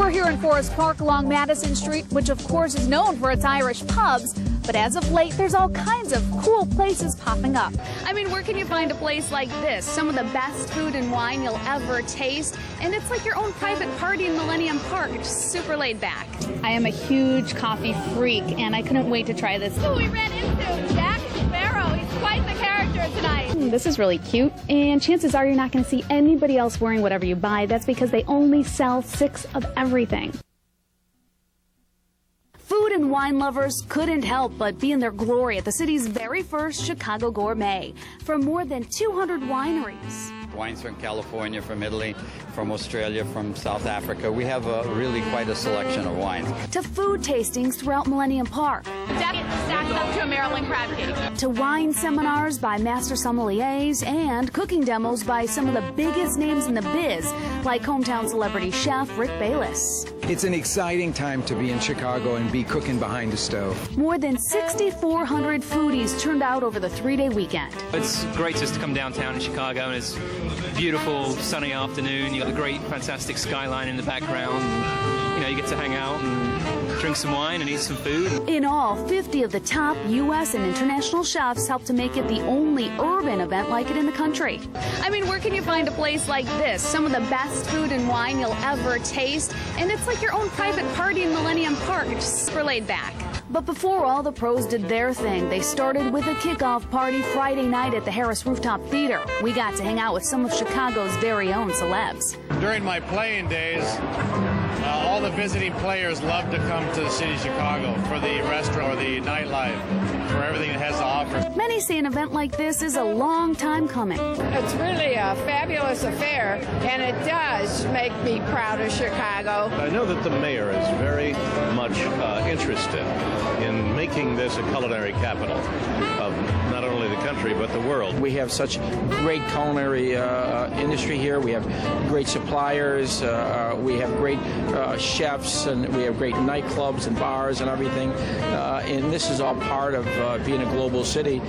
We're here in Forest Park along Madison Street, which of course is known for its Irish pubs. But as of late, there's all kinds of cool places popping up. I mean, where can you find a place like this? Some of the best food and wine you'll ever taste. And it's like your own private party in Millennium Park. It's just super laid back. I am a huge coffee freak, and I couldn't wait to try this. Who we ran into, Jack Sparrow. He's quite the character tonight. This is really cute, and chances are you're not going to see anybody else wearing whatever you buy. That's because they only sell 6 of everything. Food and wine lovers couldn't help but be in their glory at the city's very first Chicago Gourmet. From more than 200 wineries. Wines from California, from Italy, from Australia, from South Africa. We have really quite a selection of wines. To food tastings throughout Millennium Park. That stacks up to a Maryland crab cake. To wine seminars by master sommeliers and cooking demos by some of the biggest names in the biz, like hometown celebrity chef Rick Bayless. It's an exciting time to be in Chicago and be cooking behind a stove. More than 6,400 foodies turned out over the 3-day weekend. It's great just to come downtown in Chicago, and it's beautiful sunny afternoon. You got the great fantastic skyline in the background. You know, you get to hang out and drink some wine and eat some food. In all, 50 of the top U.S. and international chefs helped to make it the only urban event like it in the country. I mean, where can you find a place like this? Some of the best food and wine you'll ever taste, and it's like your own private party in Millennium Park. It's just super laid back. But before all the pros did their thing, they started with a kickoff party Friday night at the Harris Rooftop Theater. We got to hang out with some of Chicago's very own celebs. During my playing days, all the visiting players love to come to the city of Chicago for the restaurant or the nightlife, for everything it has to offer. Many say an event like this is a long time coming. It's really a fabulous affair, and it does make me proud of Chicago. I know that the mayor is very much interested in making this a culinary capital of not only the country but the world. We have such great culinary industry here. We have great suppliers. We have great chefs, and we have great nightclubs and bars and everything. And this is all part of being a global city.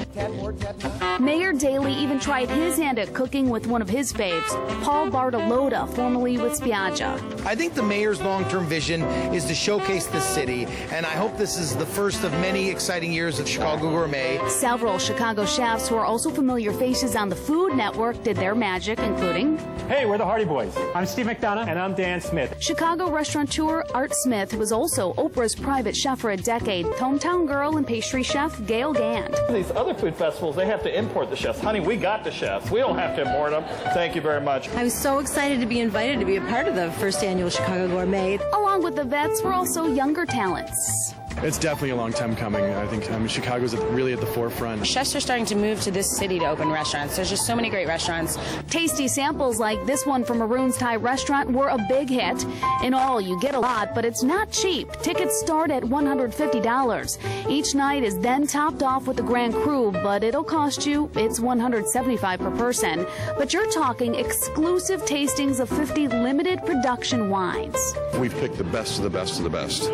Mayor Daley even tried his hand at cooking with one of his faves, Paul Bartolotta, formerly with Spiaggia. I think the mayor's long-term vision is to showcase the city, and I hope this is the first of many exciting years of Chicago Gourmet. Several Chicago chefs who are also familiar faces on the Food Network did their magic, including... Hey, we're the Hardy Boys. I'm Steve McDonough. And I'm Dan Smith. Chicago restaurateur Art Smith, who was also Oprah's private chef for a decade, hometown girl and pastry chef Gail Gand. These other food festivals, they have to import the chefs. Honey, we got the chefs. We don't have to import them. Thank you very much. I was so excited to be invited to be a part of the first annual Chicago Gourmet. Along with the vets were also younger talents. It's definitely a long time coming. I think Chicago's really at the forefront. Chefs are starting to move to this city to open restaurants. There's just so many great restaurants. Tasty samples like this one from Maroon's Thai restaurant were a big hit. In all, you get a lot, but it's not cheap. Tickets start at $150. Each night is then topped off with the Grand Cru, but it'll cost you, it's $175 per person. But you're talking exclusive tastings of 50 limited production wines. We've picked the best of the best of the best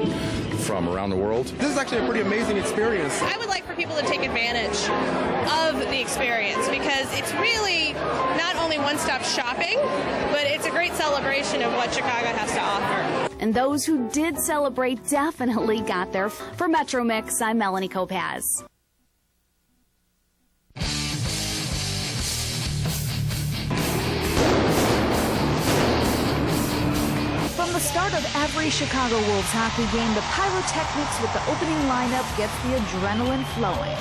from around the world. This is actually a pretty amazing experience. I would like for people to take advantage of the experience because it's really not only one-stop shopping, but it's a great celebration of what Chicago has to offer. And those who did celebrate definitely got there. For Metro Mix, I'm Melanie Kopacz. From the start of every Chicago Wolves hockey game, the pyrotechnics with the opening lineup gets the adrenaline flowing.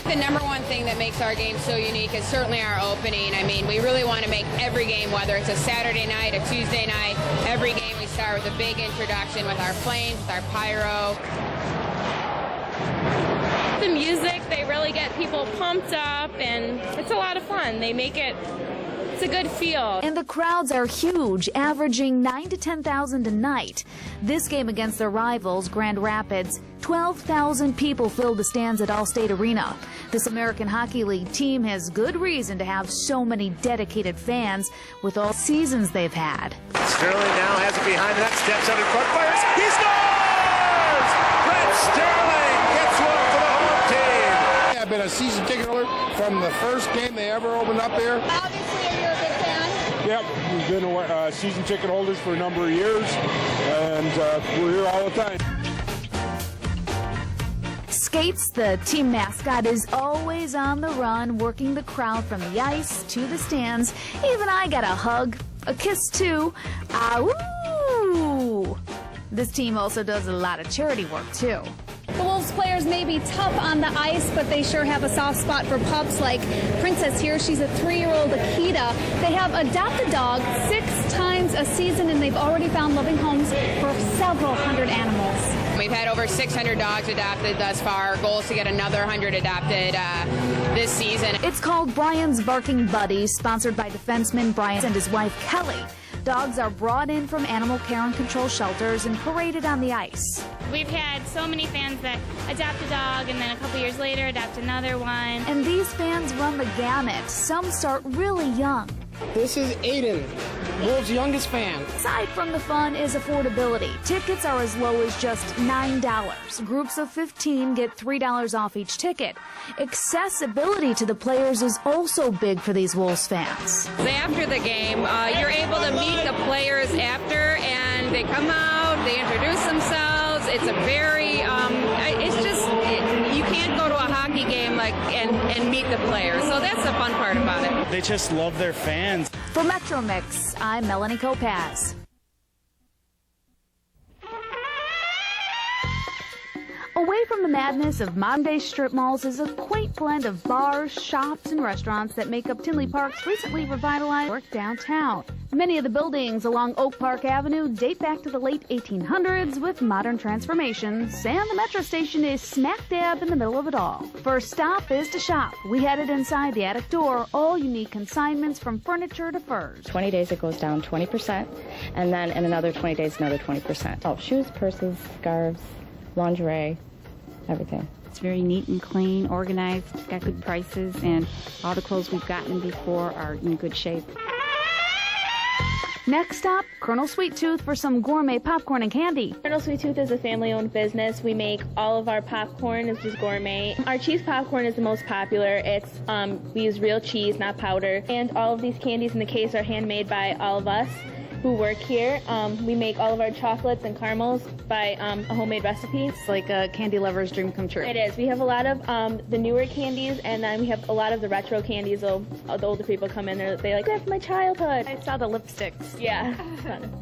The number one thing that makes our game so unique is certainly our opening. I mean, we really want to make every game, whether it's a Saturday night, a Tuesday night, every game we start with a big introduction with our flames, with our pyro. The music, they really get people pumped up, and it's a lot of fun. They make it, it's a good feel. And the crowds are huge, averaging 9,000 to 10,000 a night. This game against their rivals, Grand Rapids, 12,000 people filled the stands at Allstate Arena. This American Hockey League team has good reason to have so many dedicated fans with all seasons they've had. Sterling now has it behind the net, steps out in front, fires, he scores! Brett Sterling gets one for the home team! I've been a season ticket holder from the first game they ever opened up here. Obviously, you're a big fan. Yep, we've been season ticket holders for a number of years, and we're here all the time. Skates, the team mascot, is always on the run, working the crowd from the ice to the stands. Even I got a hug, a kiss too. Ooh! This team also does a lot of charity work too. The Wolves players may be tough on the ice, but they sure have a soft spot for pups like Princess here. She's a 3-year-old Akita. They have adopted dog 6 times a season, and they've already found loving homes for several hundred animals. We've had over 600 dogs adopted thus far. Our goal is to get another 100 adopted this season. It's called Brian's Barking Buddies, sponsored by defenseman Brian and his wife Kelly. Dogs are brought in from animal care and control shelters and paraded on the ice. We've had so many fans that adopt a dog and then a couple years later adopt another one. And these fans run the gamut. Some start really young. This is Aiden, Wolves' youngest fan. Aside from the fun is affordability. Tickets are as low as just $9. Groups of 15 get $3 off each ticket. Accessibility to the players is also big for these Wolves fans. After the game, you're able to meet the players after, and they come out, they introduce themselves. It's a very, you can't go to a hockey game and meet the players. So that's the fun part about it. They just love their fans. For Metro Mix, I'm Melanie Kopacz. Away from the madness of modern-day strip malls is a quaint blend of bars, shops, and restaurants that make up Tinley Park's recently revitalized work downtown. Many of the buildings along Oak Park Avenue date back to the late 1800s with modern transformations, and the metro station is smack dab in the middle of it all. First stop is to shop. We headed inside the attic door, all unique consignments from furniture to furs. 20 days it goes down 20%, and then in another 20 days another 20%. Oh, shoes, purses, scarves, lingerie, everything. It's very neat and clean, organized, got good prices, and all the clothes we've gotten before are in good shape. Next stop, Colonel Sweet Tooth for some gourmet popcorn and candy. Colonel Sweet Tooth is a family-owned business. We make all of our popcorn, which is gourmet. Our cheese popcorn is the most popular. It's we use real cheese, not powder. And all of these candies in the case are handmade by all of us who work here. We make all of our chocolates and caramels by a homemade recipe. It's like a candy lover's dream come true. It is. We have a lot of the newer candies, and then we have a lot of the retro candies. The older people come in, they like, that's my childhood. I saw the lipsticks. Yeah.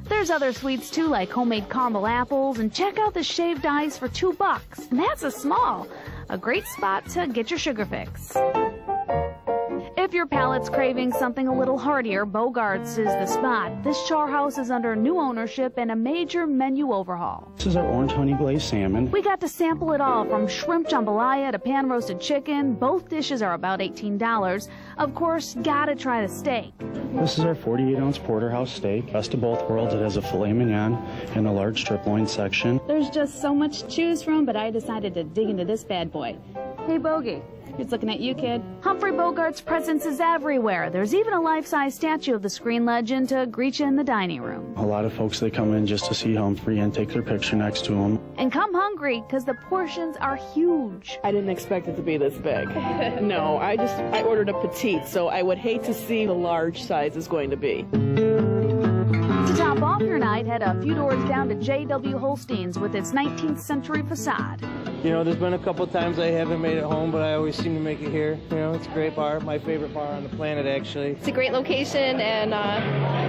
There's other sweets too, like homemade caramel apples, and check out the shaved ice for $2. And that's a small. A great spot to get your sugar fix. If your palate's craving something a little heartier, Bogart's is the spot. This char house is under new ownership and a major menu overhaul. This is our orange honey glazed salmon. We got to sample it all, from shrimp jambalaya to pan-roasted chicken. Both dishes are about $18. Of course, gotta try the steak. This is our 48-ounce porterhouse steak. Best of both worlds. It has a filet mignon and a large strip loin section. There's just so much to choose from, but I decided to dig into this bad boy. Hey, Bogey. He's looking at you, kid. Humphrey Bogart's presence is everywhere. There's even a life-size statue of the screen legend to greet you in the dining room. A lot of folks, they come in just to see Humphrey and take their picture next to him. And come hungry, because the portions are huge. I didn't expect it to be this big. No, I ordered a petite, so I would hate to see the large size is going to be. To top off your night, head a few doors down to J.W. Holstein's with its 19th century facade. You know, there's been a couple times I haven't made it home, but I always seem to make it here. You know, it's a great bar, my favorite bar on the planet, actually. It's a great location and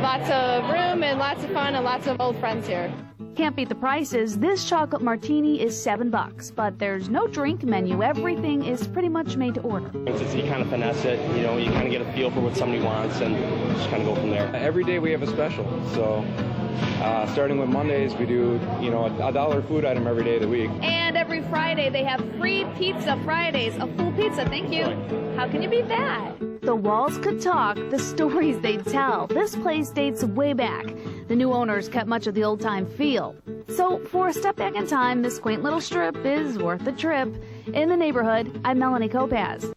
lots of room and lots of fun and lots of old friends here. Can't beat the prices. This chocolate martini is $7, but there's no drink menu. Everything is pretty much made to order. You kind of finesse it, you know, you kind of get a feel for what somebody wants and just kind of go from there. Every day we have a special, so starting with Mondays, we do, you know, a $1 food item every day of the week. And every Friday they have free pizza Fridays, a full pizza. Thank you. How can you beat that? The walls could talk, the stories they'd tell. This place dates way back. The new owners kept much of the old-time feel. So for a step back in time, this quaint little strip is worth the trip. In the neighborhood, I'm Melanie Kopacz.